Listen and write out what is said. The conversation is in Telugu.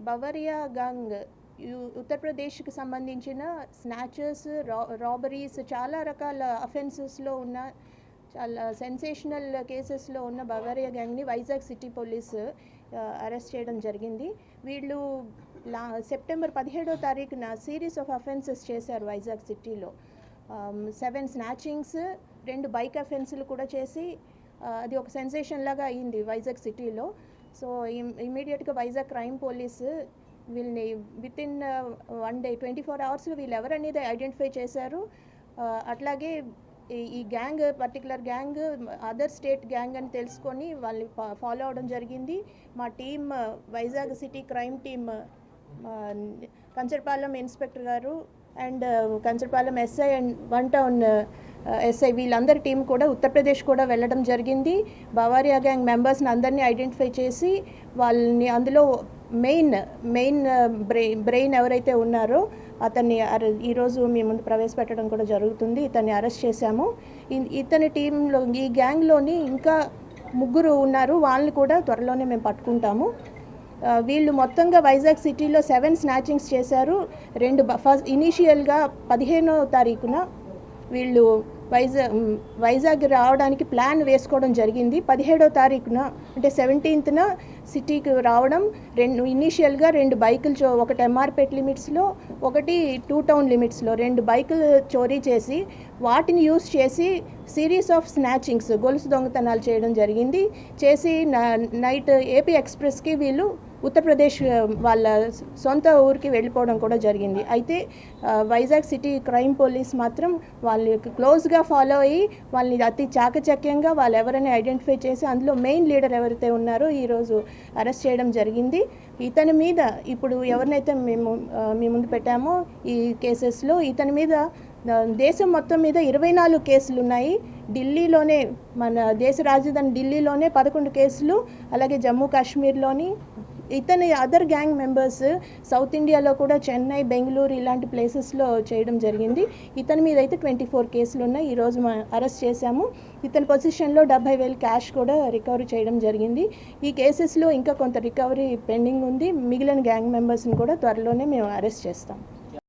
బవరియా గంగ్ ఉత్తరప్రదేశ్కి సంబంధించిన స్నాచెస్, రాబరీస్, చాలా రకాల అఫెన్సెస్లో ఉన్న చాలా సెన్సేషనల్ కేసెస్లో ఉన్న బవరియా గ్యాంగ్ని వైజాగ్ సిటీ పోలీసు అరెస్ట్ చేయడం జరిగింది. వీళ్ళు సెప్టెంబర్ 17వ తారీఖున సిరీస్ ఆఫ్ అఫెన్సెస్ చేశారు వైజాగ్ సిటీలో. 7 స్నాచింగ్స్, 2 బైక్ అఫెన్సులు కూడా చేసి అది ఒక సెన్సేషన్ లాగా అయింది వైజాగ్ సిటీలో. సో ఇమీడియట్గా వైజాగ్ క్రైమ్ పోలీసు వీళ్ళని విత్ ఇన్ 1 day 24 hours వీళ్ళు ఎవరనేది ఐడెంటిఫై చేశారు. అట్లాగే ఈ gang, particular gang other state gang అని తెలుసుకొని వాళ్ళని ఫాలో అవడం జరిగింది. మా team, Vizag city crime team, Kancharapalem inspector గారు and Kancharapalem SI and 1 town SI వీళ్ళందరి టీం కూడా ఉత్తరప్రదేశ్ కూడా వెళ్ళడం జరిగింది. బవారియా గ్యాంగ్ మెంబర్స్ని అందరినీ ఐడెంటిఫై చేసి వాళ్ళని అందులో మెయిన్ బ్రెయిన్ ఎవరైతే ఉన్నారో అతన్ని ఈరోజు మీ ముందు ప్రవేశపెట్టడం కూడా జరుగుతుంది. ఇతన్ని అరెస్ట్ చేశాము. ఇతని టీంలో, ఈ గ్యాంగ్లోని ఇంకా 3 ఉన్నారు. వాళ్ళని కూడా త్వరలోనే మేము పట్టుకుంటాము. వీళ్ళు మొత్తంగా వైజాగ్ సిటీలో 7 స్నాచింగ్స్ చేశారు. ఇనీషియల్గా 15వ తారీఖున వీళ్ళు వైజాగ్ రావడానికి ప్లాన్ వేసుకోవడం జరిగింది. 17వ తారీఖున అంటే 17th సిటీకి రావడం, ఇనీషియల్గా 2 బైకులు, ఒకటి ఎంఆర్పేట్ లిమిట్స్లో, ఒకటి 2 టౌన్ లిమిట్స్లో 2 బైకులు చోరీ చేసి వాటిని యూస్ చేసి సిరీస్ ఆఫ్ స్నాచింగ్స్, గొలుసు దొంగతనాలు చేయడం జరిగింది. చేసి నైట్ ఏపీ ఎక్స్ప్రెస్కి వీళ్ళు ఉత్తరప్రదేశ్ వాళ్ళ సొంత ఊరికి వెళ్ళిపోవడం కూడా జరిగింది. అయితే వైజాగ్ సిటీ క్రైమ్ పోలీస్ మాత్రం వాళ్ళని క్లోజ్గా ఫాలో అయ్యి వాళ్ళని అతి చాకచక్యంగా వాళ్ళు ఎవరైనా ఐడెంటిఫై చేసి అందులో మెయిన్ లీడర్ ఎవరైతే ఉన్నారో ఈరోజు అరెస్ట్ చేయడం జరిగింది. ఇతని మీద ఇప్పుడు ఎవరినైతే మేము మీ ముందు పెట్టామో ఈ కేసెస్లో ఇతని మీద దేశం మొత్తం మీద 24 కేసులు ఉన్నాయి. ఢిల్లీలోనే, మన దేశ రాజధాని ఢిల్లీలోనే 11 కేసులు, అలాగే జమ్మూ కాశ్మీర్లోని ఇతని అదర్ గ్యాంగ్ మెంబర్స్ సౌత్ ఇండియాలో కూడా చెన్నై, బెంగళూరు ఇలాంటి ప్లేసెస్లో చేయడం జరిగింది. ఇతని మీద అయితే 24 కేసులు ఉన్నాయి. ఈరోజు అరెస్ట్ చేశాము. ఇతని పొజిషన్లో 70,000 క్యాష్ కూడా రికవరీ చేయడం జరిగింది. ఈ కేసెస్లో ఇంకా కొంత రికవరీ పెండింగ్ ఉంది. మిగిలిన గ్యాంగ్ మెంబర్స్ని కూడా త్వరలోనే మేము అరెస్ట్ చేస్తాం.